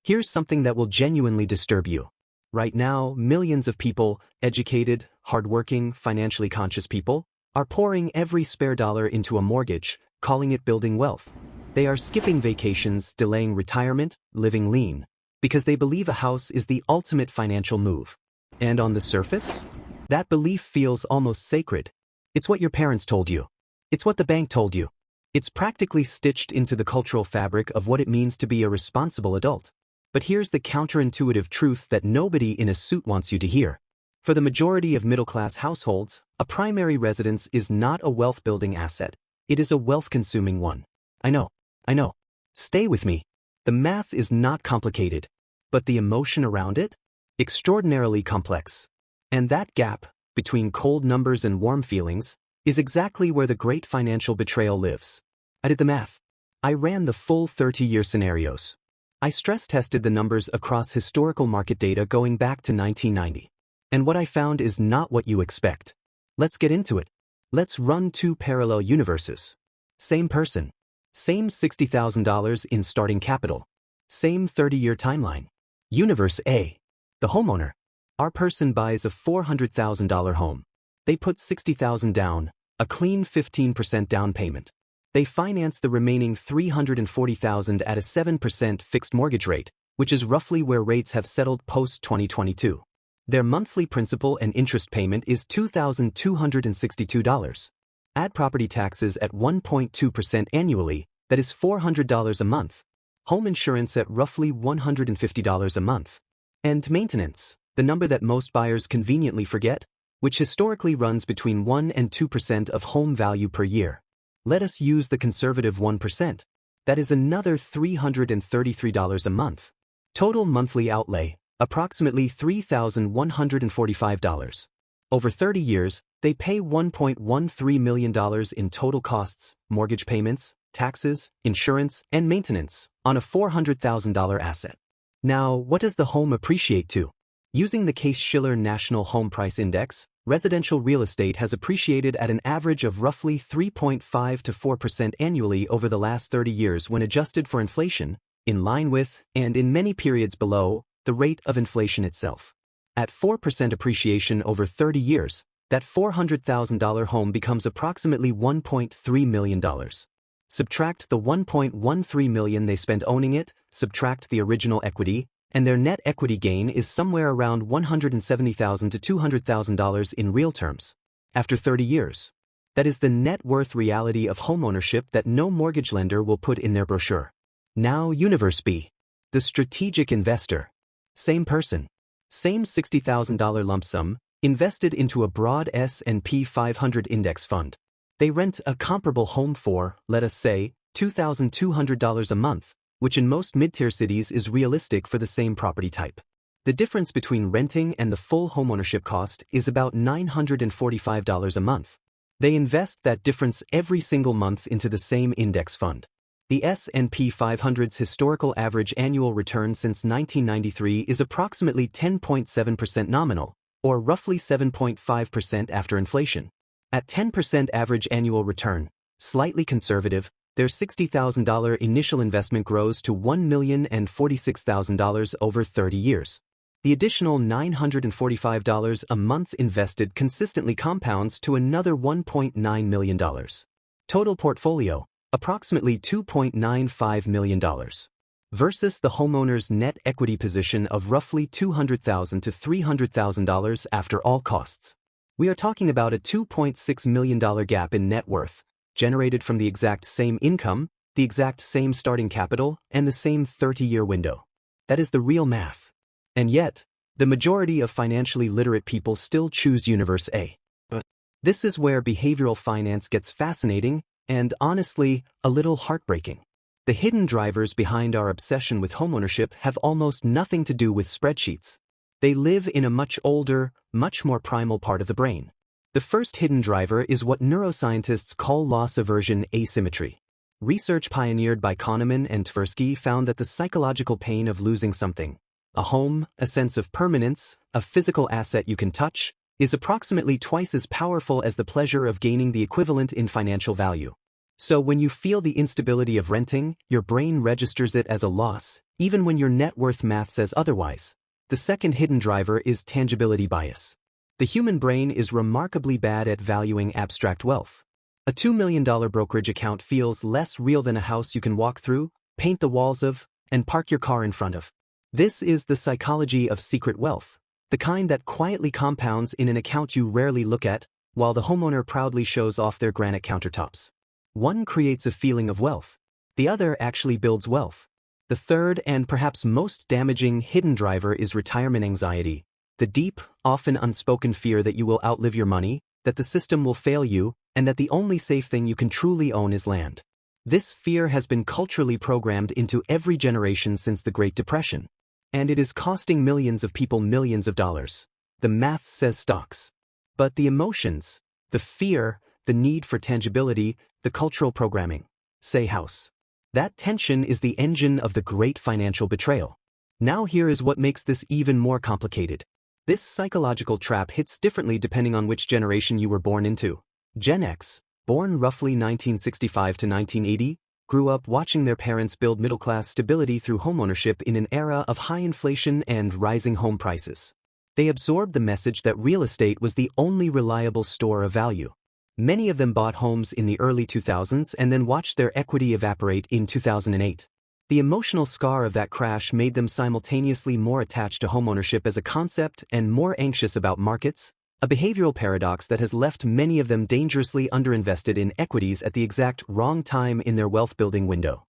Here's something that will genuinely disturb you. Right now, millions of people, educated, hardworking, financially conscious people, are pouring every spare dollar into a mortgage, calling it building wealth. They are skipping vacations, delaying retirement, living lean, because they believe a house is the ultimate financial move. And on the surface, that belief feels almost sacred. It's what your parents told you. It's what the bank told you. It's practically stitched into the cultural fabric of what it means to be a responsible adult. But here's the counterintuitive truth that nobody in a suit wants you to hear. For the majority of middle-class households, a primary residence is not a wealth-building asset. It is a wealth-consuming one. I know. Stay with me. The math is not complicated, but the emotion around it? Extraordinarily complex. And that gap, between cold numbers and warm feelings, is exactly where the great financial betrayal lives. I did the math. I ran the full 30-year scenarios. I stress-tested the numbers across historical market data going back to 1990. And what I found is not what you expect. Let's get into it. Let's run two parallel universes. Same person. Same $60,000 in starting capital. Same 30-year timeline. Universe A. The homeowner. Our person buys a $400,000 home. They put $60,000 down, a clean 15% down payment. They finance the remaining $340,000 at a 7% fixed mortgage rate, which is roughly where rates have settled post-2022. Their monthly principal and interest payment is $2,262. Add property taxes at 1.2% annually, that is $400 a month. Home insurance at roughly $150 a month. And maintenance, the number that most buyers conveniently forget, which historically runs between 1 and 2% of home value per year. Let us use the conservative 1%. That is another $333 a month. Total monthly outlay, approximately $3,145. Over 30 years, they pay $1.13 million in total costs, mortgage payments, taxes, insurance, and maintenance on a $400,000 asset. Now, what does the home appreciate to? Using the Case-Shiller National Home Price Index, residential real estate has appreciated at an average of roughly 3.5 to 4% annually over the last 30 years when adjusted for inflation, in line with, and in many periods below, the rate of inflation itself. At 4% appreciation over 30 years, that $400,000 home becomes approximately $1.3 million. Subtract the $1.13 million they spent owning it, subtract the original equity, and their net equity gain is somewhere around $170,000 to $200,000 in real terms. After 30 years. That is the net worth reality of homeownership that no mortgage lender will put in their brochure. Now Universe B. The strategic investor. Same person. Same $60,000 lump sum, invested into a broad S&P 500 index fund. They rent a comparable home for, let us say, $2,200 a month, which in most mid-tier cities is realistic for the same property type. The difference between renting and the full homeownership cost is about $945 a month. They invest that difference every single month into the same index fund. The S&P 500's historical average annual return since 1993 is approximately 10.7% nominal, or roughly 7.5% after inflation. At 10% average annual return, slightly conservative, their $60,000 initial investment grows to $1,046,000 over 30 years. The additional $945 a month invested consistently compounds to another $1.9 million. Total portfolio, approximately $2.95 million. Versus the homeowner's net equity position of roughly $200,000 to $300,000 after all costs. We are talking about a $2.6 million gap in net worth, generated from the exact same income, the exact same starting capital, and the same 30-year window. That is the real math. And yet, the majority of financially literate people still choose Universe A. But this is where behavioral finance gets fascinating and, honestly, a little heartbreaking. The hidden drivers behind our obsession with homeownership have almost nothing to do with spreadsheets. They live in a much older, much more primal part of the brain. The first hidden driver is what neuroscientists call loss aversion asymmetry. Research pioneered by Kahneman and Tversky found that the psychological pain of losing something, a home, a sense of permanence, a physical asset you can touch, is approximately twice as powerful as the pleasure of gaining the equivalent in financial value. So when you feel the instability of renting, your brain registers it as a loss, even when your net worth math says otherwise. The second hidden driver is tangibility bias. The human brain is remarkably bad at valuing abstract wealth. A $2 million brokerage account feels less real than a house you can walk through, paint the walls of, and park your car in front of. This is the psychology of secret wealth, the kind that quietly compounds in an account you rarely look at, while the homeowner proudly shows off their granite countertops. One creates a feeling of wealth. The other actually builds wealth. The third and perhaps most damaging hidden driver is retirement anxiety, the deep, often unspoken fear that you will outlive your money, that the system will fail you, and that the only safe thing you can truly own is land. This fear has been culturally programmed into every generation since the Great Depression. And it is costing millions of people millions of dollars. The math says stocks. But the emotions, the fear, the need for tangibility, the cultural programming, say house. That tension is the engine of the great financial betrayal. Now here is what makes this even more complicated. This psychological trap hits differently depending on which generation you were born into. Gen X, born roughly 1965 to 1980, grew up watching their parents build middle-class stability through homeownership in an era of high inflation and rising home prices. They absorbed the message that real estate was the only reliable store of value. Many of them bought homes in the early 2000s and then watched their equity evaporate in 2008. The emotional scar of that crash made them simultaneously more attached to homeownership as a concept and more anxious about markets, a behavioral paradox that has left many of them dangerously underinvested in equities at the exact wrong time in their wealth-building window.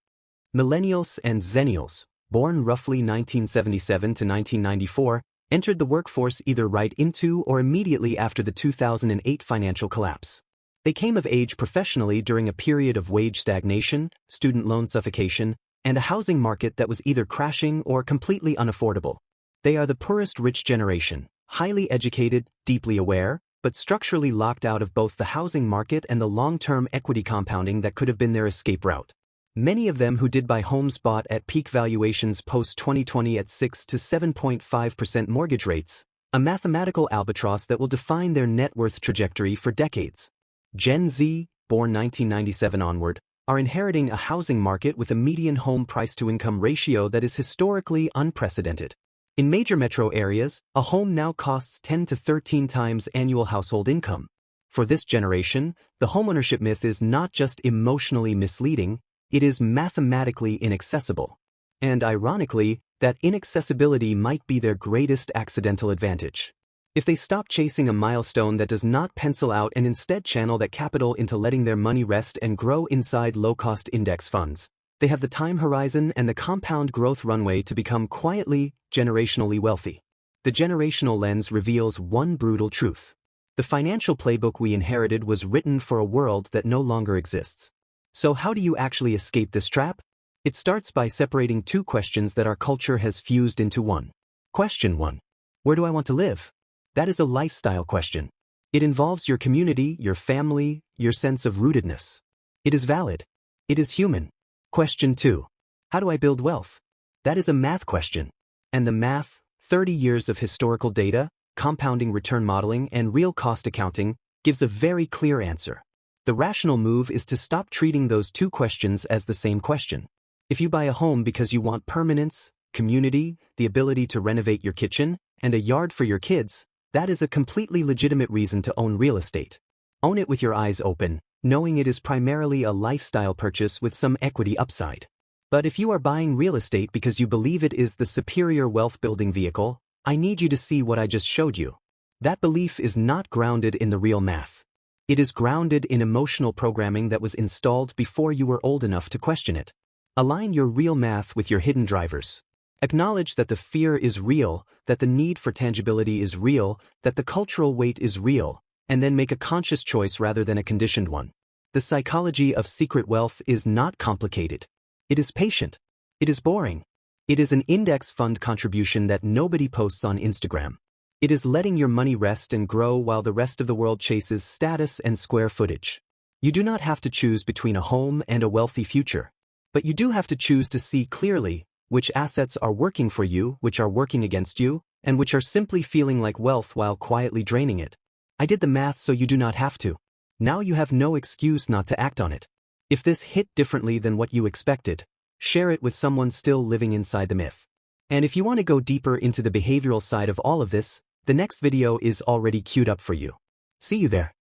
Millennials and Zennials, born roughly 1977 to 1994, entered the workforce either right into or immediately after the 2008 financial collapse. They came of age professionally during a period of wage stagnation, student loan suffocation, and a housing market that was either crashing or completely unaffordable. They are the poorest rich generation, highly educated, deeply aware, but structurally locked out of both the housing market and the long-term equity compounding that could have been their escape route. Many of them who did buy homes bought at peak valuations post-2020 at 6 to 7.5% mortgage rates, a mathematical albatross that will define their net worth trajectory for decades. Gen Z, born 1997 onward, are inheriting a housing market with a median home price-to-income ratio that is historically unprecedented. In major metro areas, a home now costs 10 to 13 times annual household income. For this generation, the homeownership myth is not just emotionally misleading, it is mathematically inaccessible. And ironically, that inaccessibility might be their greatest accidental advantage. If they stop chasing a milestone that does not pencil out and instead channel that capital into letting their money rest and grow inside low-cost index funds, they have the time horizon and the compound growth runway to become quietly, generationally wealthy. The generational lens reveals one brutal truth. The financial playbook we inherited was written for a world that no longer exists. So how do you actually escape this trap? It starts by separating two questions that our culture has fused into one. Question 1. Where do I want to live? That is a lifestyle question. It involves your community, your family, your sense of rootedness. It is valid. It is human. Question 2. How do I build wealth? That is a math question. And the math, 30 years of historical data, compounding return modeling, and real cost accounting, gives a very clear answer. The rational move is to stop treating those two questions as the same question. If you buy a home because you want permanence, community, the ability to renovate your kitchen, and a yard for your kids, that is a completely legitimate reason to own real estate. Own it with your eyes open, knowing it is primarily a lifestyle purchase with some equity upside. But if you are buying real estate because you believe it is the superior wealth-building vehicle, I need you to see what I just showed you. That belief is not grounded in the real math. It is grounded in emotional programming that was installed before you were old enough to question it. Align your real math with your hidden drivers. Acknowledge that the fear is real, that the need for tangibility is real, that the cultural weight is real, and then make a conscious choice rather than a conditioned one. The psychology of secret wealth is not complicated. It is patient. It is boring. It is an index fund contribution that nobody posts on Instagram. It is letting your money rest and grow while the rest of the world chases status and square footage. You do not have to choose between a home and a wealthy future. But you do have to choose to see clearly which assets are working for you, which are working against you, and which are simply feeling like wealth while quietly draining it. I did the math so you do not have to. Now you have no excuse not to act on it. If this hit differently than what you expected, Share it with someone still living inside the myth. And if you want to go deeper into the behavioral side of all of this, the next video is already queued up for you. See you there.